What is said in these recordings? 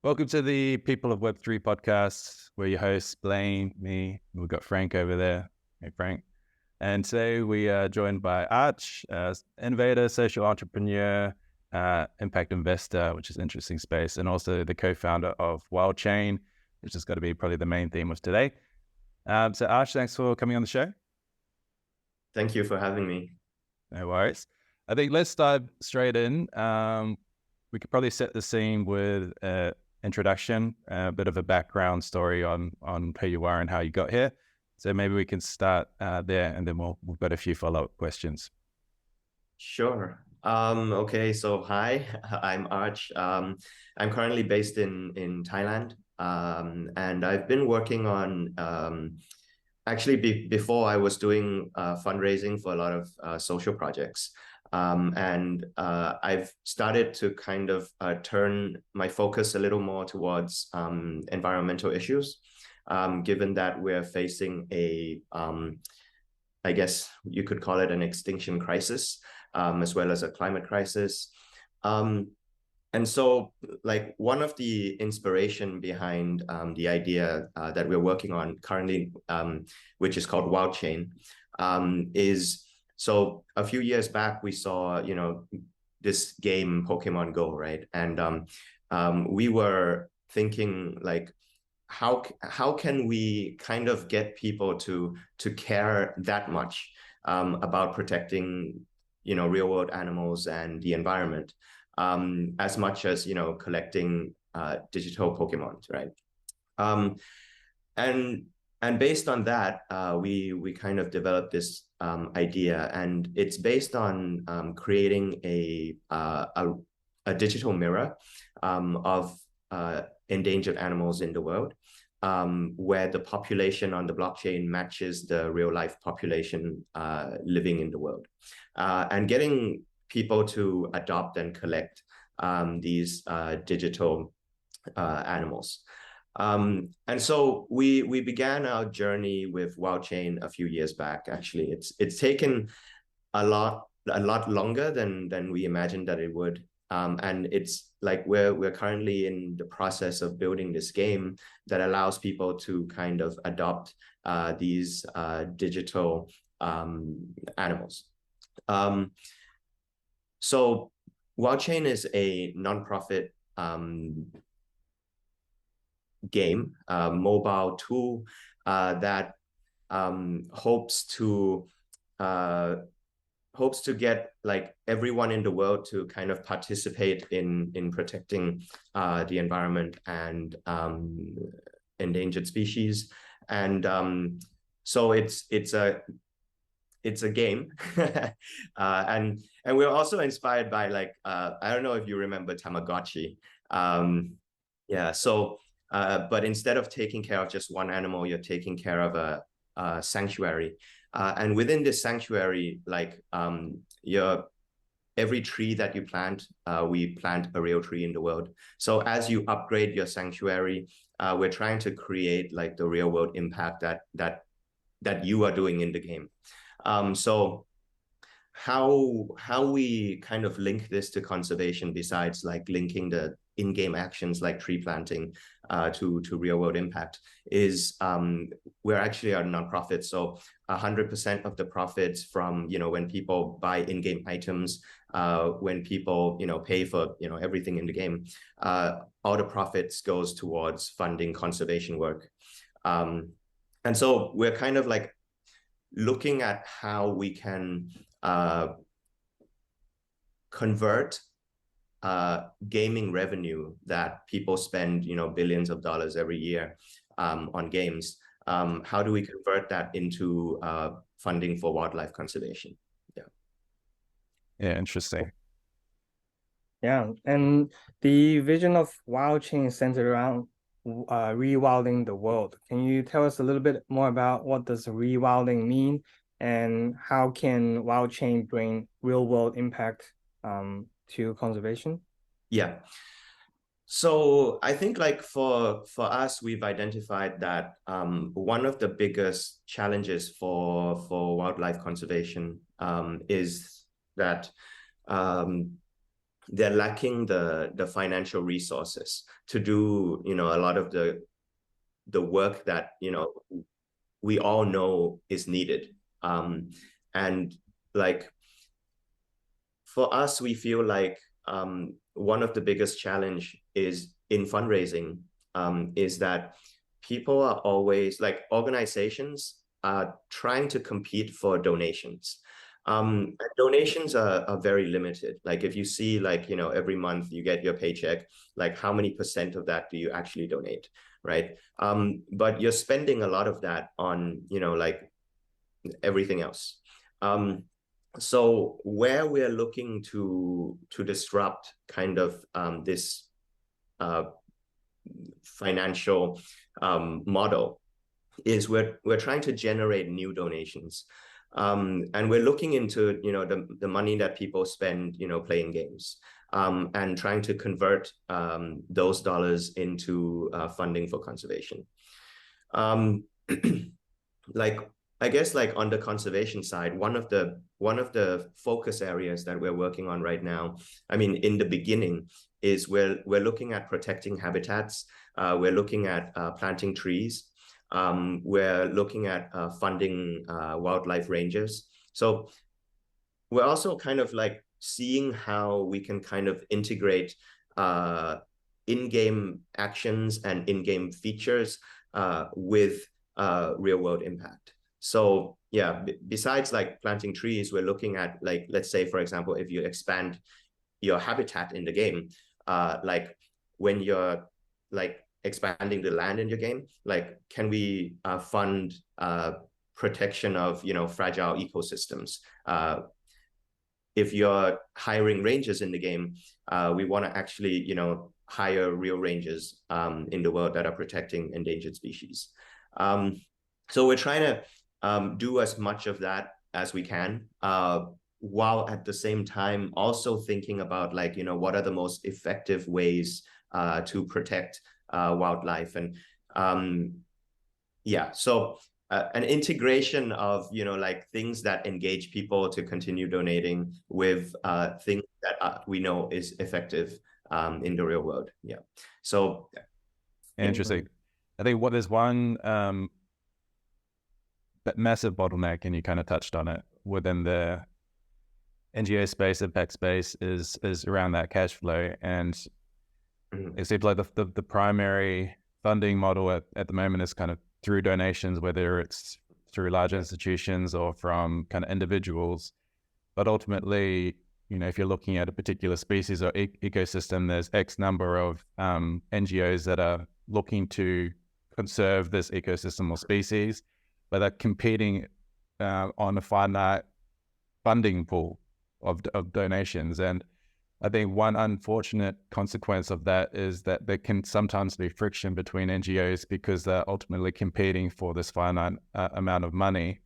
Welcome to the People of Web3 podcast. We're your hosts, Blaine, me. We've got Frank over there. Hey, Frank. And today we are joined by Arch, innovator, social entrepreneur, impact investor, which is an interesting space, and also the co-founder of Wildchain, which is going to be probably the main theme of today. So Arch, thanks for coming on the show. Thank you for having me. No worries. I think let's dive straight in. We could probably set the scene with introduction, a bit of a background story on who you are and how you got here. So maybe we can start there, and then we've got a few follow-up questions. Sure. Okay, so hi, I'm Arch. I'm currently based in Thailand, and I've been working on actually before I was doing fundraising for a lot of social projects. And I've started to kind of turn my focus a little more towards environmental issues, given that we're facing I guess you could call it an extinction crisis, as well as a climate crisis. And so, like, one of the inspiration behind the idea that we're working on currently, which is called Wildchain, is so a few years back we saw, this game Pokemon Go, right? And we were thinking, like, how can we kind of get people to care that much about protecting, real world animals and the environment, as much as collecting digital Pokemon, right? And based on that, we kind of developed this idea, and it's based on creating a digital mirror of endangered animals in the world, where the population on the blockchain matches the real life population living in the world, and getting people to adopt and collect these digital animals. And so we began our journey with Wildchain a few years back. Actually, it's taken a lot longer than we imagined that it would. And it's like we're currently in the process of building this game that allows people to kind of adopt these digital animals. So Wildchain is a nonprofit game, mobile tool that hopes to get, like, everyone in the world to kind of participate in protecting the environment and endangered species. And so it's a game. And we're also inspired by, like, I don't know if you remember Tamagotchi. Yeah, so but instead of taking care of just one animal, you're taking care of a sanctuary. And within this sanctuary, like, every tree that you plant, we plant a real tree in the world. So as you upgrade your sanctuary, we're trying to create, like, the real world impact that you are doing in the game. So how we kind of link this to conservation, besides, like, linking the in-game actions like tree planting to real world impact, is we're actually a nonprofit. So 100% of the profits from, when people buy in-game items, when people, pay for, everything in the game, all the profits goes towards funding conservation work. And so we're kind of, like, looking at how we can convert gaming revenue that people spend, billions of dollars every year on games. How do we convert that into funding for wildlife conservation? Yeah, interesting. Yeah, and the vision of Wildchain is centered around rewilding the world. Can you tell us a little bit more about what does rewilding mean, and how can Wildchain bring real world impact to conservation? Yeah. So I think, like, for us, we've identified that one of the biggest challenges for wildlife conservation is that they're lacking the financial resources to do, you know, a lot of the work that, you know, we all know is needed. And like for us, we feel like one of the biggest challenge is in fundraising, is that people are always, like, organizations are trying to compete for donations. Donations are very limited. Like if you see, like, you know, every month you get your paycheck, like how many % of that do you actually donate, right? But you're spending a lot of that on, you know, like everything else. So where we're looking to disrupt kind of this financial model is we're trying to generate new donations. And we're looking into, you know, the money that people spend, you know, playing games, and trying to convert those dollars into funding for conservation. Like, I guess, like on the conservation side, one of the focus areas that we're working on right now, I mean, in the beginning, is we're looking at protecting habitats. We're looking at planting trees. We're looking at funding wildlife rangers. So we're also kind of like seeing how we can kind of integrate in-game actions and in-game features with real-world impact. So yeah, besides like planting trees, we're looking at, like, let's say, for example, if you expand your habitat in the game, like when you're like expanding the land in your game, like can we fund protection of, you know, fragile ecosystems? If you're hiring rangers in the game, we want to actually, you know, hire real rangers in the world that are protecting endangered species. So we're trying to do as much of that as we can, while at the same time also thinking about, like, you know, what are the most effective ways to protect wildlife. And yeah, so an integration of, you know, like things that engage people to continue donating with things that we know is effective in the real world. Yeah. So interesting. I think what there's one massive bottleneck, and you kind of touched on it, within the NGO space, impact space, is around that cash flow. And it seems like the primary funding model at the moment is kind of through donations, whether it's through large institutions or from kind of individuals. But ultimately, you know, if you're looking at a particular species or ecosystem, there's X number of NGOs that are looking to conserve this ecosystem or species, but they're competing on a finite funding pool of donations. And I think one unfortunate consequence of that is that there can sometimes be friction between NGOs because they're ultimately competing for this finite amount of money.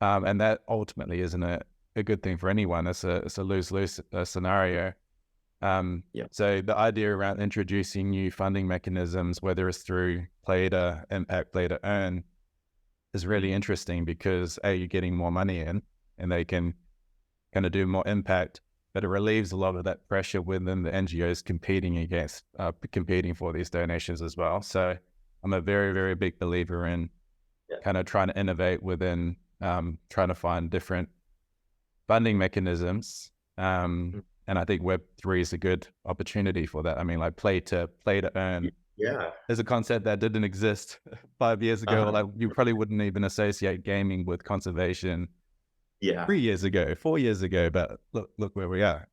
And that ultimately isn't a good thing for anyone. It's a lose-lose scenario. So the idea around introducing new funding mechanisms, whether it's through play to impact, play to earn, is really interesting because you're getting more money in and they can kind of do more impact, but it relieves a lot of that pressure within the NGOs competing for these donations as well. So I'm a very, very big believer in kind of trying to innovate within trying to find different funding mechanisms. And I think Web3 is a good opportunity for that. I mean, like play to earn. Yeah, There's a concept that didn't exist 5 years ago. Like you probably wouldn't even associate gaming with conservation 3 years ago, 4 years ago, but look where we are.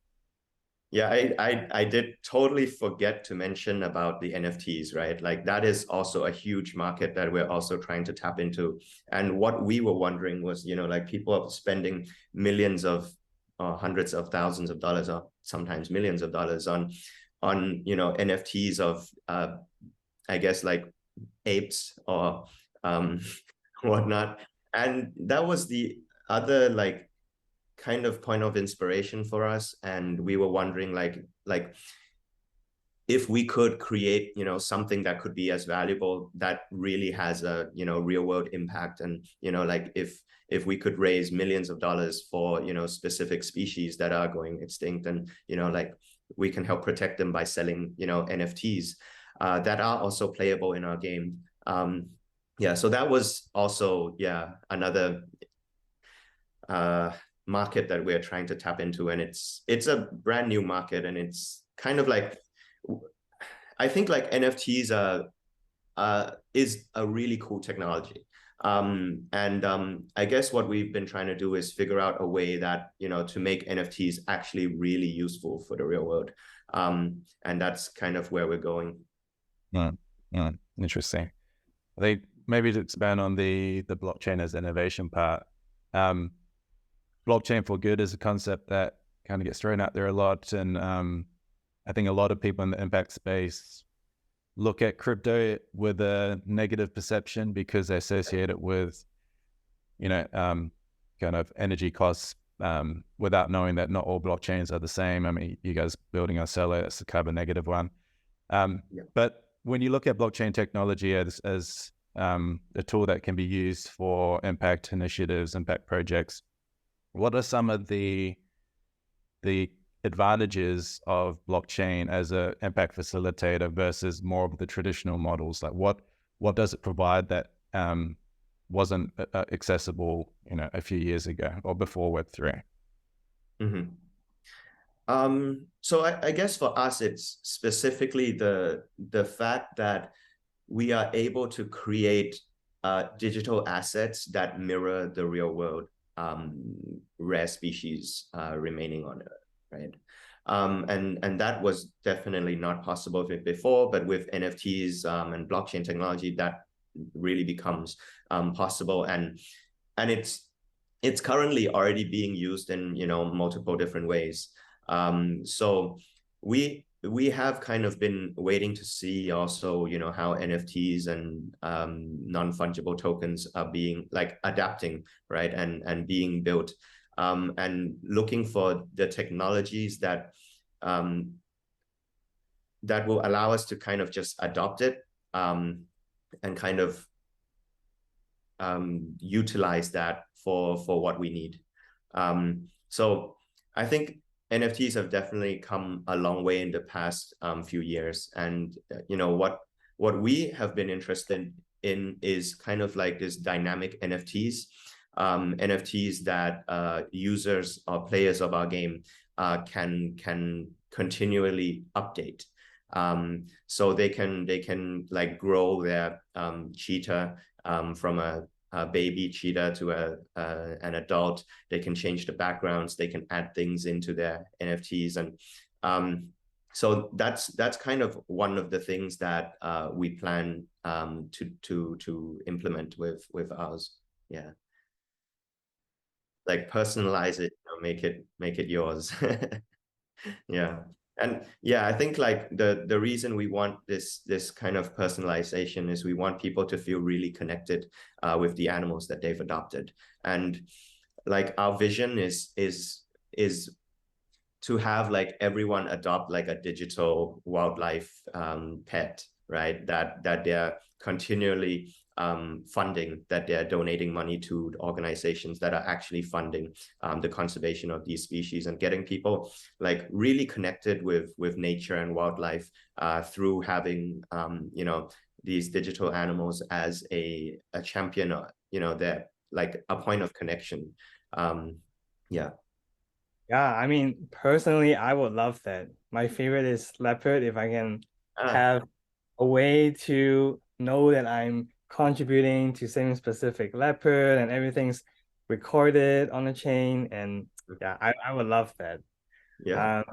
Yeah, I did totally forget to mention about the NFTs, right? Like that is also a huge market that we're also trying to tap into. And what we were wondering was, you know, like people are spending millions of hundreds of thousands of dollars, or sometimes millions of dollars on you know, NFTs of I guess like apes or whatnot. And that was the other like kind of point of inspiration for us. And we were wondering like if we could create, you know, something that could be as valuable, that really has a, you know, real world impact. And, you know, like if we could raise millions of dollars for, you know, specific species that are going extinct, and, you know, like we can help protect them by selling, NFTs that are also playable in our game. Yeah, so that was also, another market that we're trying to tap into, and it's a brand new market, and it's kind of like, I think like NFTs is a really cool technology. I guess what we've been trying to do is figure out a way that, to make NFTs actually really useful for the real world. And that's kind of where we're going. Interesting. I think maybe to expand on the blockchain as innovation part, blockchain for good is a concept that kind of gets thrown out there a lot. And I think a lot of people in the impact space look at crypto with a negative perception because they associate it with, kind of energy costs, without knowing that not all blockchains are the same. I mean, you guys building on Celo, that's the carbon negative one. But when you look at blockchain technology as a tool that can be used for impact initiatives, impact projects, what are some of the advantages of blockchain as an impact facilitator versus more of the traditional models? Like what does it provide that wasn't accessible, a few years ago or before Web3? So I guess for us, it's specifically the fact that we are able to create digital assets that mirror the real world rare species remaining on Earth, right? And that was definitely not possible before, but with NFTs and blockchain technology, that really becomes possible. And it's currently already being used in multiple different ways. So we have kind of been waiting to see also, how NFTs and non-fungible tokens are being adapting, right? And being built, and looking for the technologies that will allow us to kind of just adopt it, and kind of utilize that for what we need. So I think NFTs have definitely come a long way in the past few years. And, what we have been interested in is kind of like this dynamic NFTs, NFTs that users or players of our game can continually update. So they can like grow their cheetah from a baby cheetah to an adult. They can change the backgrounds. They can add things into their NFTs, and so that's kind of one of the things that we plan to implement with ours. Yeah, like personalize it, make it yours. Yeah. And yeah, I think like the reason we want this kind of personalization is we want people to feel really connected with the animals that they've adopted. And like our vision is to have like everyone adopt like a digital wildlife pet, right? That they're continually funding, that they're donating money to organizations that are actually funding the conservation of these species, and getting people like really connected with nature and wildlife through having these digital animals as a champion, they're like a point of connection. Yeah. Yeah, I mean, personally, I would love that. My favorite is leopard. If I can have a way to know that I'm contributing to saving specific leopard and everything's recorded on the chain, and yeah, I would love that. Yeah.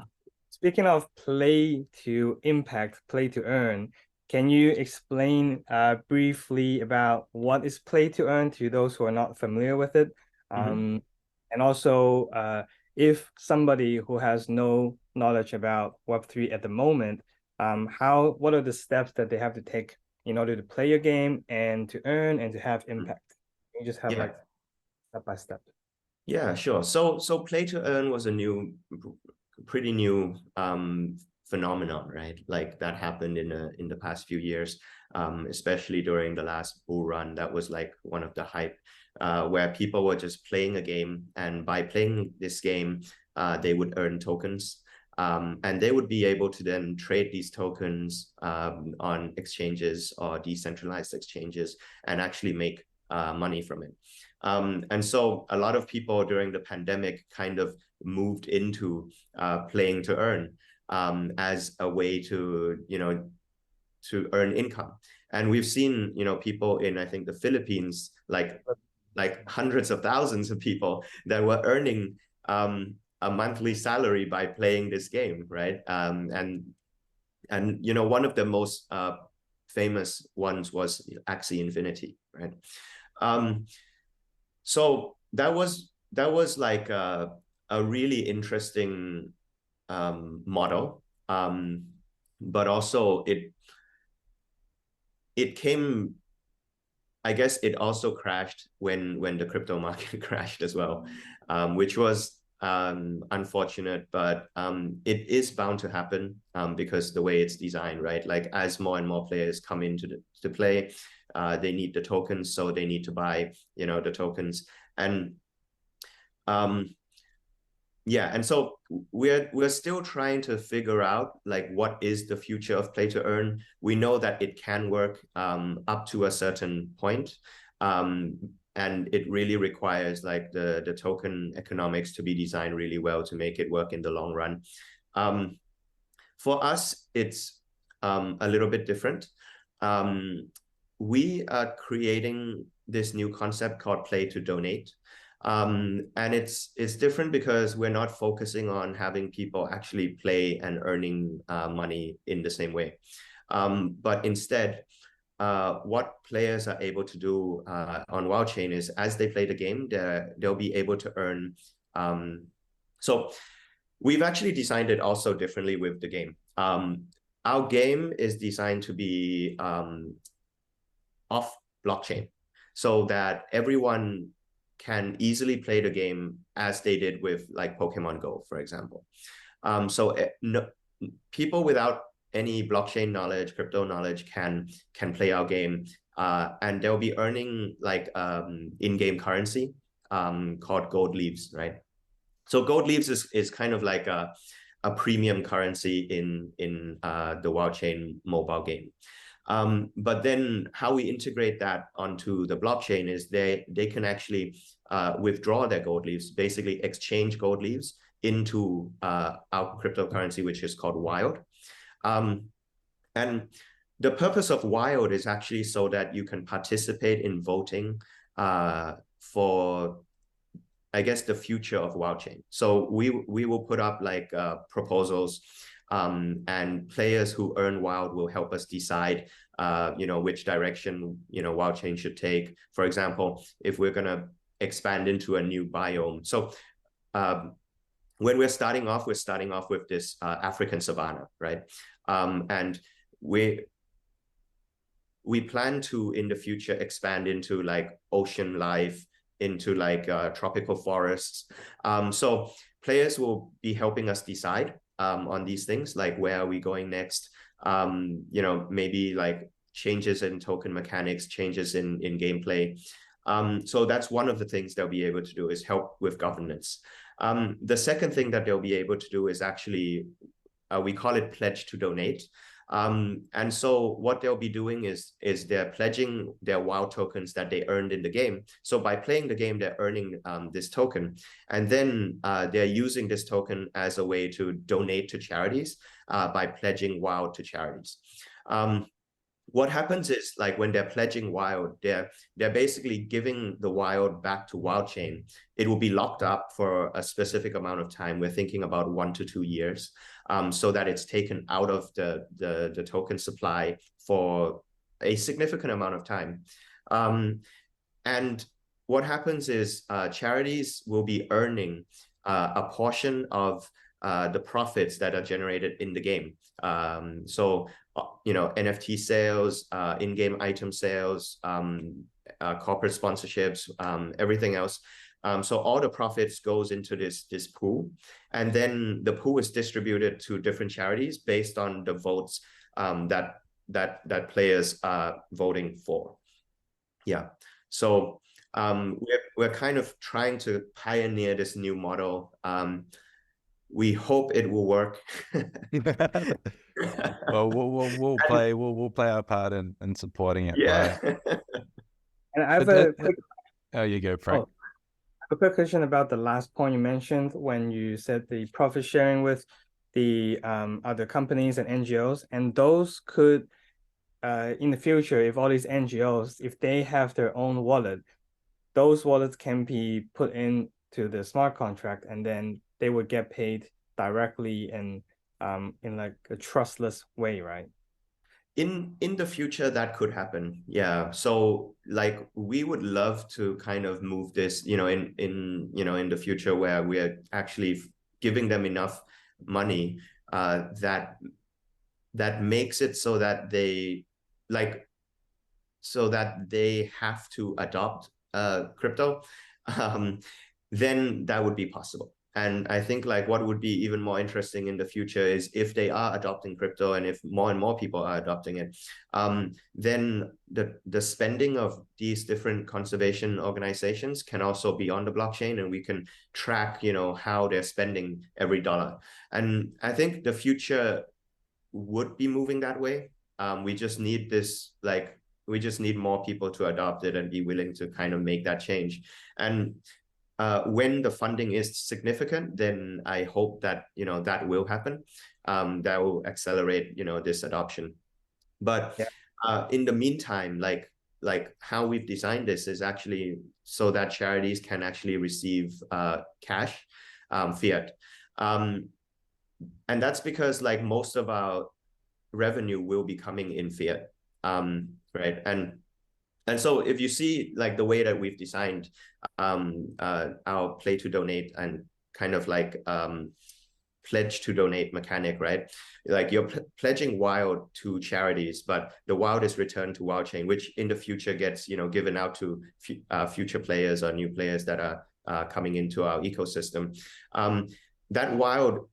Speaking of play to impact, play to earn, can you explain briefly about what is play to earn to those who are not familiar with it? And also, if somebody who has no knowledge about Web3 at the moment, what are the steps that they have to take in order to play your game and to earn and to have impact? You just have like step by step. Yeah, sure. So play to earn was a pretty new phenomenon, right? Like that happened in the past few years, especially during the last bull run. That was like one of the hype, where people were just playing a game, and by playing this game, they would earn tokens. And they would be able to then trade these tokens on exchanges or decentralized exchanges and actually make money from it. And so a lot of people during the pandemic kind of moved into playing to earn as a way to, to earn income. And we've seen, people in, I think, the Philippines, like hundreds of thousands of people that were earning a monthly salary by playing this game, right? And one of the most famous ones was Axie Infinity, right? So that was like a really interesting model, but also it came, I guess it also crashed when the crypto market crashed as well, which was unfortunate, but it is bound to happen because the way it's designed, right? Like as more and more players come into to play, they need the tokens, so they need to buy, the tokens, and yeah, and so we're still trying to figure out like what is the future of play to earn. We know that it can work up to a certain point, and it really requires like the token economics to be designed really well to make it work in the long run. For us, it's a little bit different. We are creating this new concept called play to donate. And it's different because we're not focusing on having people actually play and earning money in the same way. But instead, what players are able to do on Wildchain is as they play the game, they'll be able to earn. So we've actually designed it also differently with the game. Our game is designed to be off blockchain so that everyone can easily play the game as they did with like Pokemon Go, for example. So people without any blockchain knowledge, crypto knowledge can play our game, and they'll be earning like in-game currency called gold leaves, right? So gold leaves is kind of like a premium currency in the Wildchain mobile game. But then how we integrate that onto the blockchain is they can actually withdraw their gold leaves, basically exchange gold leaves into our cryptocurrency, which is called Wild. And the purpose of Wild is actually so that you can participate in voting for, I guess, the future of Wildchain. So we will put up like proposals, and players who earn Wild will help us decide, which direction, Wildchain should take. For example, if we're going to expand into a new biome. So when we're starting off with this African savanna, right? And we plan to, in the future, expand into like ocean life, into like tropical forests. So players will be helping us decide on these things, like where are we going next? Maybe like changes in token mechanics, changes in gameplay. So that's one of the things they'll be able to do, is help with governance. The second thing that they'll be able to do is actually, we call it pledge to donate. And so what they'll be doing is they're pledging their Wild tokens that they earned in the game. So by playing the game, they're earning this token. And then they're using this token as a way to donate to charities by pledging Wild to charities. What happens is, like, when they're pledging Wild, they're basically giving the Wild back to Wildchain. It will be locked up for a specific amount of time. We're thinking about 1 to 2 years, so that it's taken out of the token supply for a significant amount of time. And what happens is charities will be earning a portion of the profits that are generated in the game. So NFT sales, in-game item sales, corporate sponsorships, everything else. So all the profits goes into this pool, and then the pool is distributed to different charities based on the votes that players are voting for. Yeah. So we're kind of trying to pioneer this new model. we hope it will work. Well, we'll play our part in supporting it. Yeah. And I have But a quick oh, you go, Frank. oh, I have a quick question about the last point you mentioned when you said the profit sharing with the other companies and NGOs, and those could in the future, if all these NGOs, if they have their own wallet, those wallets can be put into the smart contract, and then they would get paid directly and in like a trustless way, right? In the future, that could happen. Yeah. So like we would love to kind of move this, in the future where we're actually giving them enough money that makes it so that they have to adopt crypto, then that would be possible. And I think like what would be even more interesting in the future is if they are adopting crypto and if more and more people are adopting it, then the spending of these different conservation organizations can also be on the blockchain, and we can track, how they're spending every dollar. And I think the future would be moving that way. We just need more people to adopt it and be willing to kind of make that change. And when the funding is significant, then I hope that that will happen. That will accelerate this adoption. But in the meantime, like how we've designed this is actually so that charities can actually receive cash, fiat. And that's because like most of our revenue will be coming in fiat, right? And so if you see like the way that we've designed our play to donate and kind of like pledge to donate mechanic, right? Like you're pledging Wild to charities, but the Wild is returned to Wildchain, which in the future gets given out to future players or new players that are coming into our ecosystem. That Wild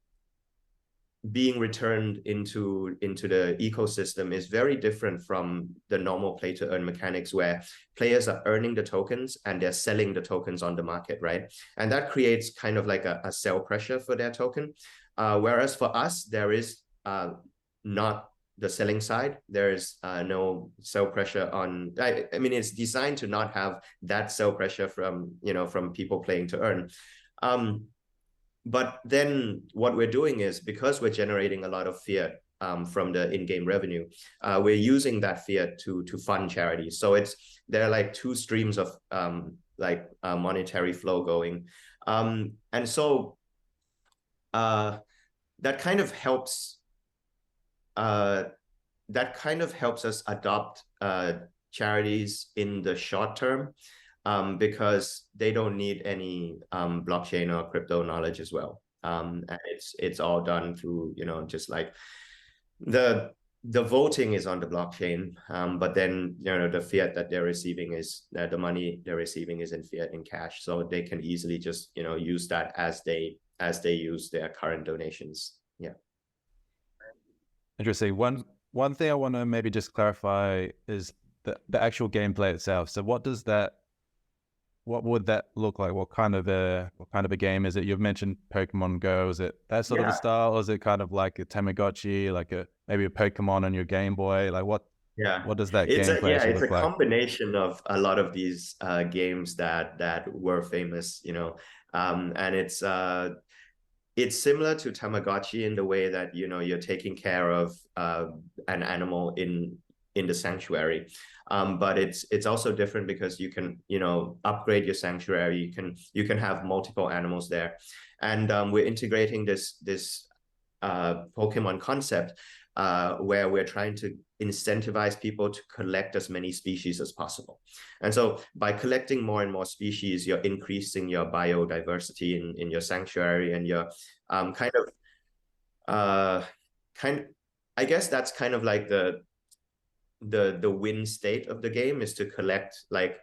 being returned into the ecosystem is very different from the normal play to earn mechanics where players are earning the tokens and they're selling the tokens on the market, right? And that creates kind of like a sell pressure for their token. Whereas for us, there is not the selling side. There is no sell pressure on, I mean, it's designed to not have that sell pressure from people playing to earn. But then what we're doing is, because we're generating a lot of fiat from the in-game revenue, we're using that fiat to fund charities. So there are like two streams of monetary flow going. And so that kind of helps us adopt charities in the short term, because they don't need any blockchain or crypto knowledge as well. And it's all done through, just like the voting is on the blockchain, but then the fiat that they're receiving is the money they're receiving is in fiat, in cash, so they can easily just use that as they use their current donations. Yeah. Interesting. One thing I want to maybe just clarify is the actual gameplay itself. So what would that look like? What kind of a game is it? You've mentioned Pokemon Go. Is it that sort of a style, or is it kind of like a Tamagotchi, like maybe a Pokemon on your Game Boy? Like what does that gameplay it's look a like? combination of a lot of these games that were famous, and it's similar to Tamagotchi in the way that you're taking care of an animal in the sanctuary, but it's also different because you can upgrade your sanctuary. You can have multiple animals there, and we're integrating this Pokemon concept where we're trying to incentivize people to collect as many species as possible. And so by collecting more and more species, you're increasing your biodiversity in your sanctuary, and you're I guess that's kind of like the win state of the game, is to collect like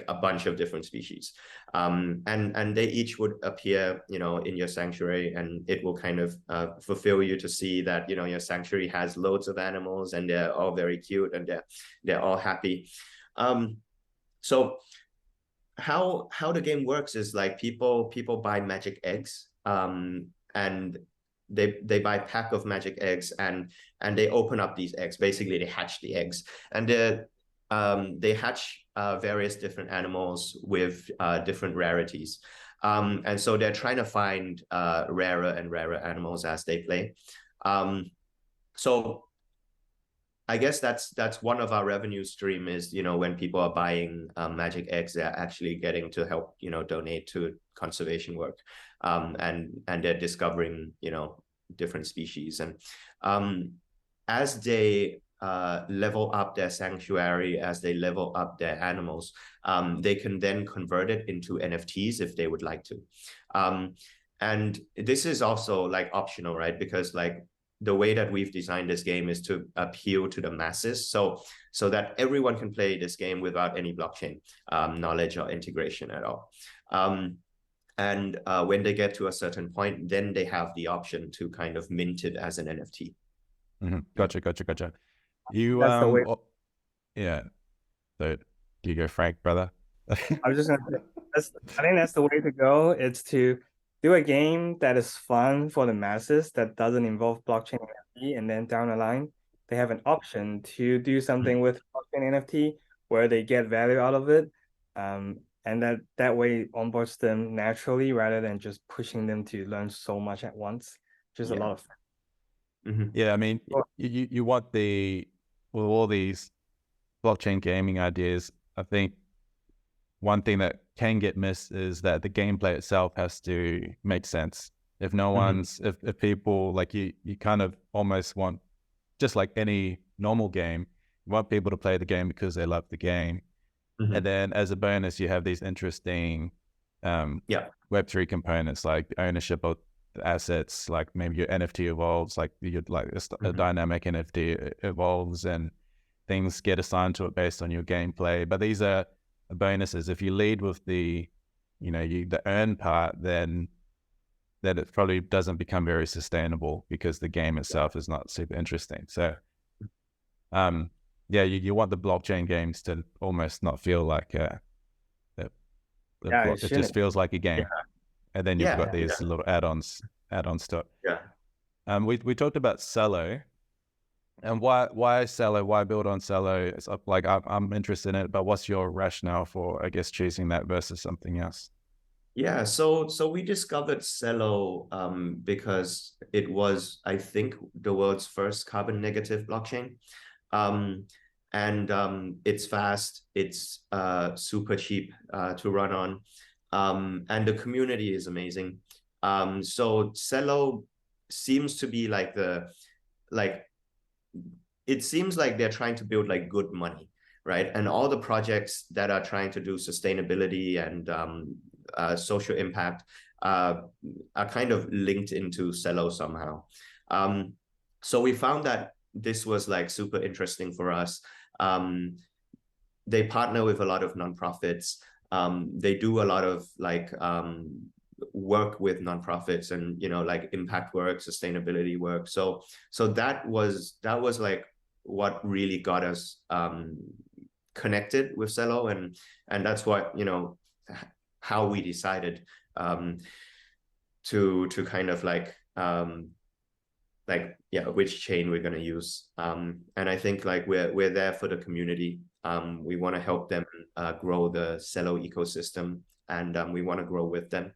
a bunch of different species, and they each would appear in your sanctuary, and it will kind of fulfill you to see that your sanctuary has loads of animals and they're all very cute and they're all happy. So how the game works is like people buy magic eggs, and they buy a pack of magic eggs, and they open up these eggs. Basically, they hatch the eggs, and they hatch various different animals with different rarities. And so they're trying to find rarer and rarer animals as they play. So I guess that's one of our revenue stream is, when people are buying magic eggs, they're actually getting to help, donate to conservation work. And they're discovering, different species. And as they level up their sanctuary, as they level up their animals, they can then convert it into NFTs if they would like to. And this is also like optional, right? Because like the way that we've designed this game is to appeal to the masses, so that everyone can play this game without any blockchain knowledge or integration at all. And when they get to a certain point, then they have the option to kind of mint it as an NFT. Mm-hmm. Gotcha. You That's the way. Yeah. So do you go, Frank, brother? I was just gonna say, I think that's the way to go. It's to do a game that is fun for the masses, that doesn't involve blockchain NFT, and then down the line they have an option to do something with blockchain NFT where they get value out of it, and that way onboards them naturally rather than just pushing them to learn so much at once. Just a lot of fun. Yeah, I mean, you want with all these blockchain gaming ideas, I think one thing that can get missed is that the gameplay itself has to make sense. If no one's, if people like you kind of almost want, just like any normal game, you want people to play the game because they love the game. And then as a bonus, you have these interesting Web3 components like ownership of the assets, like maybe your NFT evolves, like a dynamic NFT evolves and things get assigned to it based on your gameplay. But these are bonuses. If you lead with the earn part, then it probably doesn't become very sustainable because the game itself is not super interesting. So you want the blockchain games to almost not feel like it just feels like a game. And then you've got these little add-ons to it. We talked about Celo. And why Celo? Why build on Celo? It's like I'm interested in it, but what's your rationale for, I guess, choosing that versus something else? Yeah, so we discovered Celo because it was, I think, the world's first carbon negative blockchain. And it's fast, it's super cheap to run on, and the community is amazing. So Celo seems to be it seems like they're trying to build like good money, right? And all the projects that are trying to do sustainability and social impact are kind of linked into Celo somehow. So we found that this was like super interesting for us. They partner with a lot of nonprofits. They do a lot of work with nonprofits and like impact work, sustainability work. So that was like what really got us connected with Celo, and that's what how we decided to kind of which chain we're going to use. And I think like we're there for the community. We want to help them grow the Celo ecosystem, and we want to grow with them.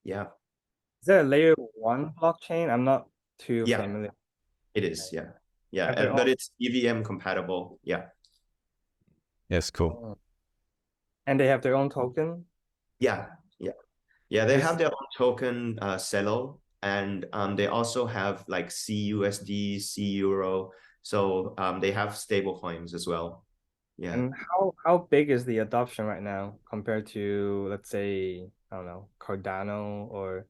Is there a layer 1 blockchain? I'm not too familiar. It is, but it's EVM compatible. Yes, cool. And they have their own token? They have their own token, Celo, and they also have like CUSD, CEuro. So they have stable coins as well. And how big is the adoption right now compared to, let's say, I don't know, Cardano or?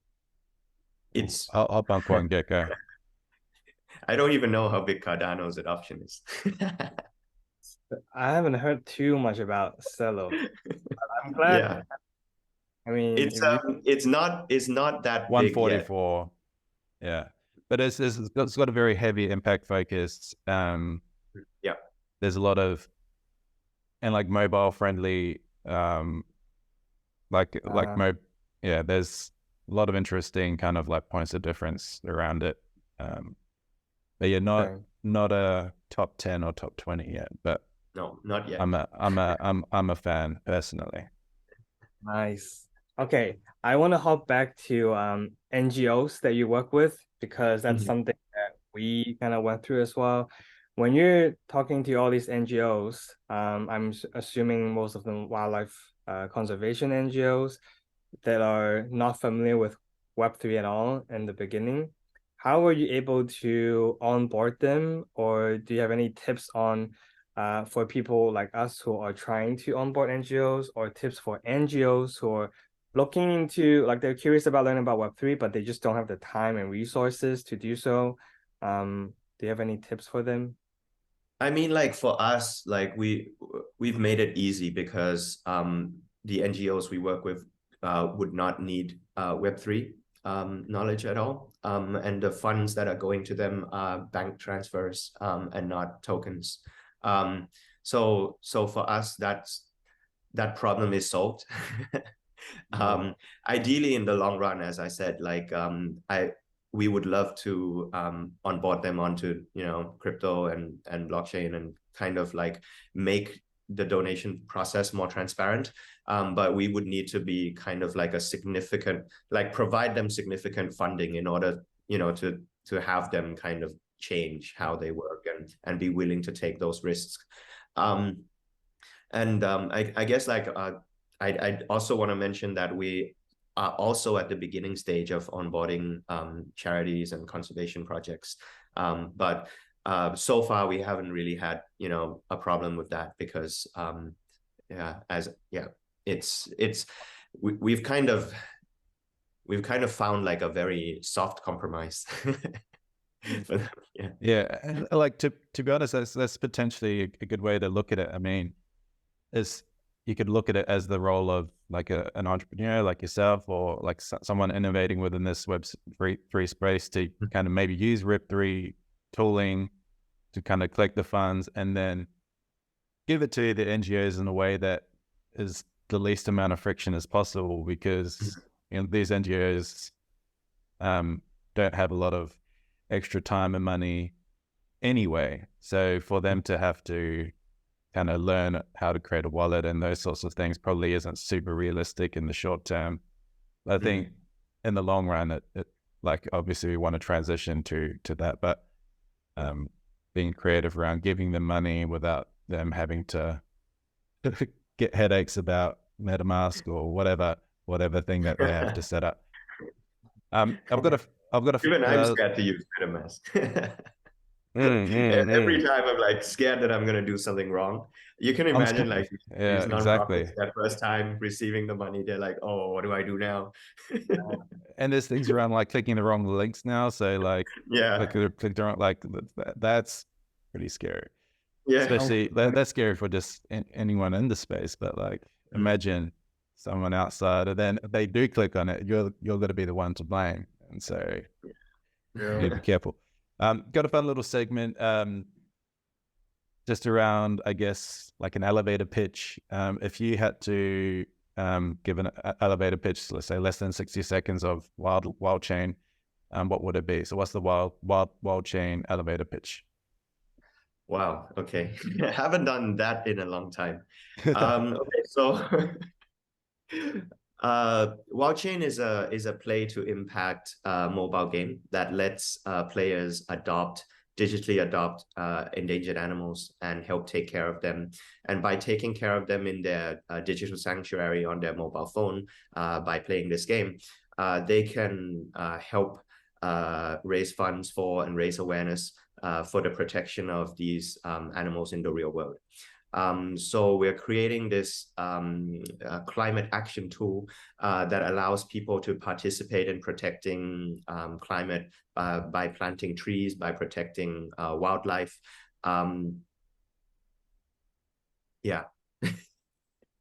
It's I'll bump on Gecko. I don't even know how big Cardano's adoption is. I haven't heard too much about Celo. I'm glad. Yeah. I mean, it's not that 144. Big yet. Yeah, but it's got a very heavy impact focus. There's a lot of like mobile friendly, there's lot of interesting kind of like points of difference around it. But you're not a top 10 or top 20 yet, but no, not yet. I'm a fan personally. Nice. Okay, I want to hop back to NGOs that you work with, because that's something that we kind of went through as well. When you're talking to all these NGOs, I'm assuming most of them wildlife conservation NGOs that are not familiar with Web3 at all in the beginning. How were you able to onboard them, or do you have any tips on for people like us who are trying to onboard NGOs, or tips for NGOs who are looking into, like, they're curious about learning about Web3, but they just don't have the time and resources to do so? Do you have any tips for them? I mean, like for us, like we've made it easy because the NGOs we work with would not need Web3 knowledge at all. And the funds that are going to them are bank transfers and not tokens. So for us, that problem is solved. Ideally, in the long run, as I said, like we would love to onboard them onto, you know, crypto and blockchain, and kind of like make the donation process more transparent. But we would need to be kind of like a significant, like provide them significant funding in order, you know, to have them kind of change how they work and be willing to take those risks. I guess like I also want to mention that we are also at the beginning stage of onboarding charities and conservation projects. But so far we haven't really had, you know, a problem with that, because we've kind of found like a very soft compromise. And like to be honest, that's potentially a good way to look at it. I mean, is you could look at it as the role of like an entrepreneur like yourself, or like someone innovating within this Web3 space, to kind of maybe use Web3 tooling to kind of collect the funds and then give it to the NGOs in a way that is the least amount of friction as possible, because you know, these NGOs don't have a lot of extra time and money anyway. So for them to have to kind of learn how to create a wallet and those sorts of things probably isn't super realistic in the short term. I think in the long run, it like obviously we want to transition to that, but being creative around giving them money without them having to get headaches about MetaMask or whatever thing that they have to set up. I've got a. Even I'm scared to use MetaMask. Every time I'm like scared that I'm gonna do something wrong. You can imagine like these nonprofits that first time receiving the money, they're like, oh, what do I do now? And there's things around like clicking the wrong links now. So like click the wrong, like that's pretty scary. Yeah. Especially that's scary for just anyone in the space, but like imagine someone outside and then they do click on it, you're gonna be the one to blame. And so you need to be careful. Got a fun little segment just around, I guess, like an elevator pitch. If you had to give an elevator pitch, let's say less than 60 seconds of Wildchain, what would it be? So what's the Wildchain elevator pitch? Wow. Okay. I haven't done that in a long time. Okay. So Wildchain is a play to impact mobile game that lets players digitally adopt endangered animals and help take care of them. And by taking care of them in their digital sanctuary on their mobile phone, by playing this game, they can help raise funds for and raise awareness for the protection of these animals in the real world. So we're creating this climate action tool that allows people to participate in protecting climate by planting trees, by protecting wildlife. Yeah.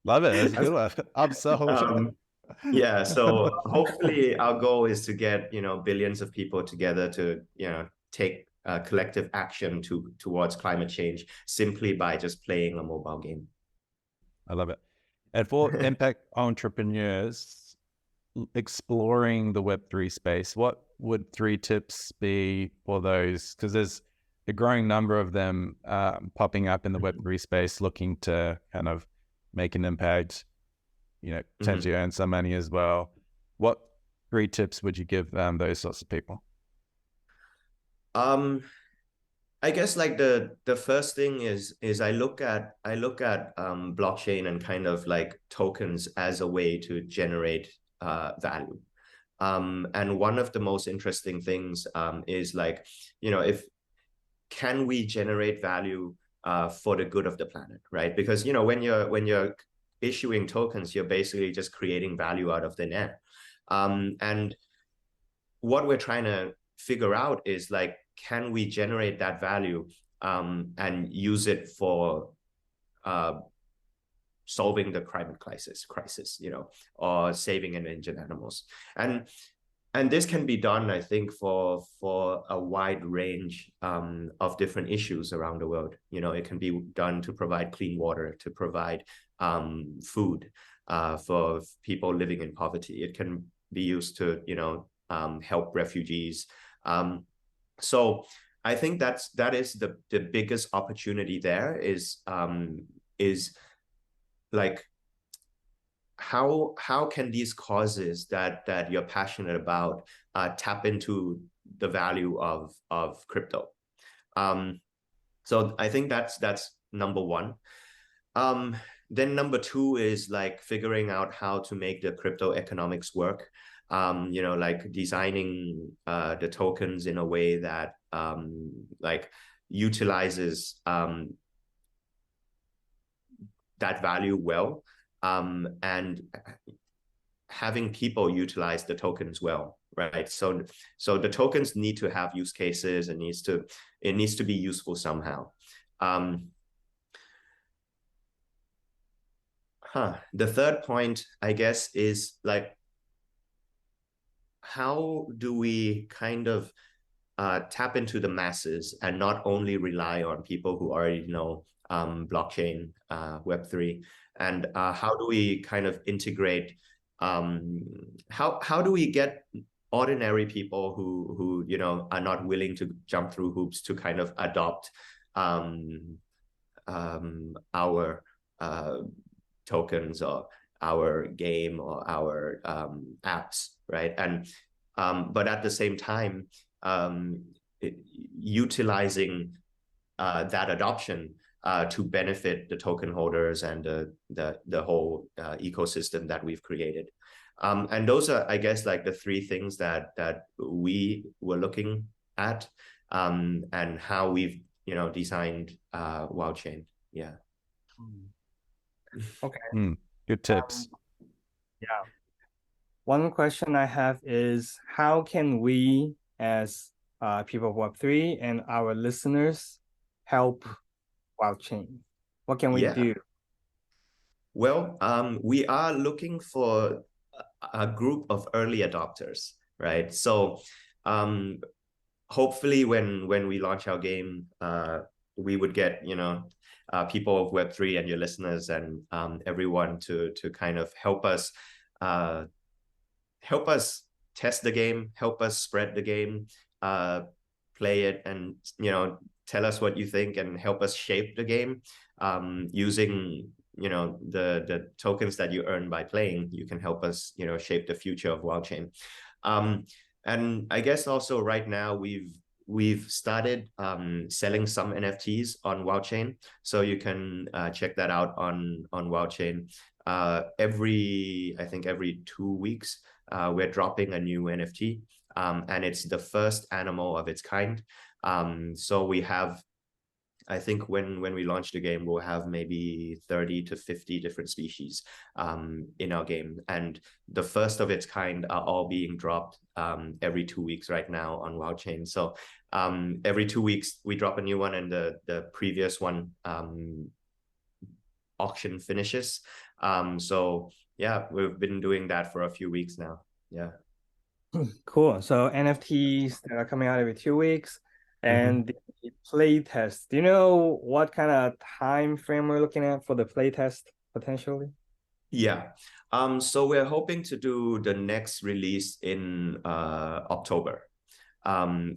Love it. That's a good one. I'm so yeah. So hopefully our goal is to get, you know, billions of people together to, you know, take collective action towards climate change simply by just playing a mobile game. I love it. And for impact entrepreneurs, exploring the Web3 space, what would 3 tips be for those? Because there's a growing number of them popping up in the Web3 space looking to kind of make an impact, potentially earn some money as well. What 3 tips would you give those sorts of people? I guess like the first thing is I look at blockchain and kind of like tokens as a way to generate value. And one of the most interesting things is like, if can we generate value for the good of the planet, right? Because when you're issuing tokens, you're basically just creating value out of thin air. And what we're trying to figure out is like, can we generate that value and use it for solving the climate crisis, or saving endangered animals. And this can be done, I think, for a wide range of different issues around the world. It can be done to provide clean water, to provide food for people living in poverty. It can be used to, help refugees. So I think that is the biggest opportunity there is like, how can these causes that you're passionate about tap into the value of crypto? So I think that's number one. Then number two is like figuring out how to make the crypto economics work. Like designing the tokens in a way that like utilizes that value well, and having people utilize the tokens well, right? So the tokens need to have use cases, and it needs to be useful somehow. The third point, I guess, is like, how do we kind of tap into the masses and not only rely on people who already know blockchain, Web3, and how do we kind of integrate, how do we get ordinary people who are not willing to jump through hoops to kind of adopt our tokens or our game or our apps, right? And but at the same time, utilizing that adoption to benefit the token holders and the whole ecosystem that we've created. And those are, I guess, like the 3 things that we were looking at, and how we've designed Wildchain. Yeah. Okay. Good tips. Yeah. One question I have is, how can we, as people of Web3 and our listeners, help Wildchain? What can we do? Well, we are looking for a group of early adopters, right? So hopefully when we launch our game, we would get, people of Web3 and your listeners and everyone to kind of help us test the game, help us spread the game, play it, and tell us what you think and help us shape the game using the tokens that you earn by playing. You can help us shape the future of Wildchain. And I guess also right now we've started selling some NFTs on Wildchain, so you can check that out on Wildchain. I think every 2 weeks we're dropping a new NFT, and it's the first animal of its kind. So we have, I think when we launch the game, we'll have maybe 30 to 50 different species in our game. And the first of its kind are all being dropped every 2 weeks right now on Wildchain. So every 2 weeks, we drop a new one, and the previous one auction finishes. So yeah, we've been doing that for a few weeks now. Yeah. Cool. So NFTs that are coming out every 2 weeks. And the play test, do you know what kind of time frame we're looking at for the play test potentially? Yeah. So we're hoping to do the next release in October.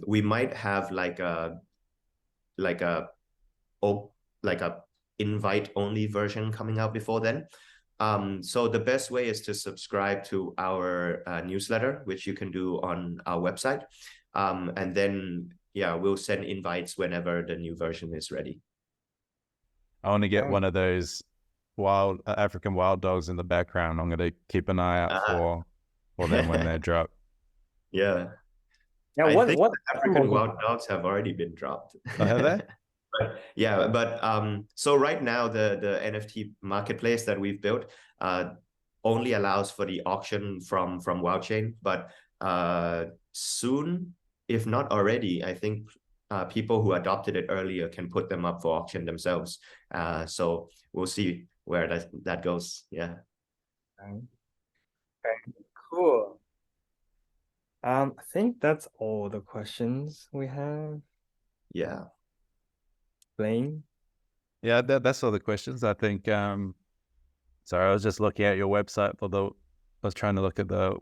We might have like a oh, like a invite only version coming out before then. So the best way is to subscribe to our newsletter, which you can do on our website. And then, yeah, we'll send invites whenever the new version is ready. I want to get one of those wild African wild dogs in the background. I'm going to keep an eye out for them when they drop. Yeah. Yeah, I think what the African wild dogs have already been dropped. Oh, have they? Yeah, but so right now the NFT marketplace that we've built only allows for the auction from Wildchain, but soon, if not already, I think people who adopted it earlier can put them up for auction themselves. So we'll see where that goes. Yeah. Okay, cool. I think that's all the questions we have. Yeah. Blaine? Yeah, that's all the questions. I think, sorry, I was just looking at your website I was trying to look at the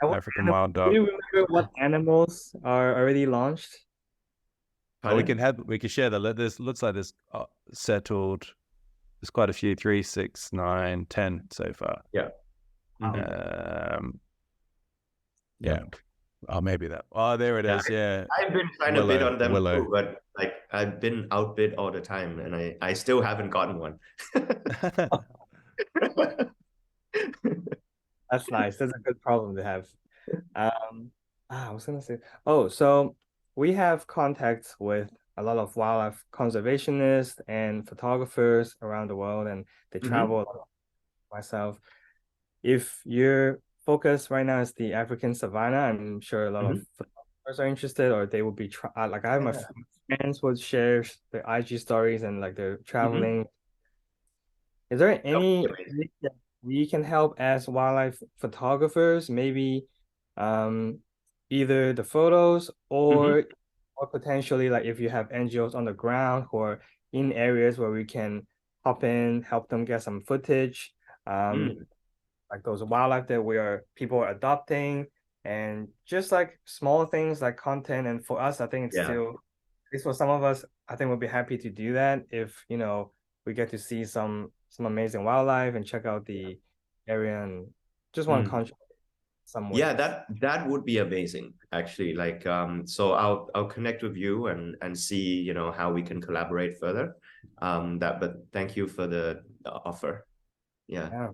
African wild dog. Do you remember what animals are already launched? Oh, we can share the list. This looks like there's settled. There's quite a few, 3, 6, 9, 10 so far. Yeah. Yeah. Oh, maybe that. Oh, there it is. Yeah. I've been trying to bid on them too, but like I've been outbid all the time, and I still haven't gotten one. That's nice. That's a good problem to have. I was gonna say, so we have contacts with a lot of wildlife conservationists and photographers around the world, and they travel a lot. Myself. If your focus right now is the African savanna, I'm sure a lot of photographers are interested, or they would be like I have my friends would share their IG stories and like they're traveling. Is there any way that we can help as wildlife photographers? Maybe either the photos or potentially like if you have NGOs on the ground who are in areas where we can hop in, help them get some footage. Like those wildlife that people are adopting, and just like small things like content. And for us, I think it's still, at least for some of us, I think we'll be happy to do that if we get to see some amazing wildlife and check out the area and just want to contribute some way. Yeah, that would be amazing actually. Like so I'll connect with you and see how we can collaborate further. But thank you for the offer. Yeah.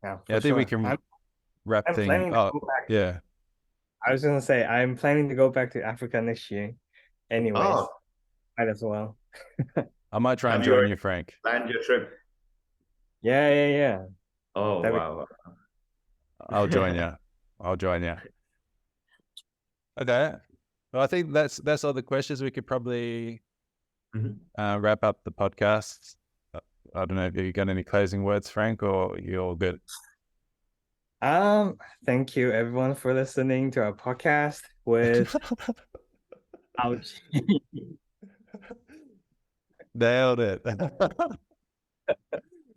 Yeah, I think we can wrap things up. Yeah. I was gonna say I'm planning to go back to Africa next year. Anyways, might as well. I might try and join you, Frank. Plan your trip. Yeah. Oh, wow. I'll join you. Okay. Well, I think that's all the questions. We could probably wrap up the podcast. I don't know if you got any closing words, Frank, or you're all good. Thank you everyone for listening to our podcast with Nailed it.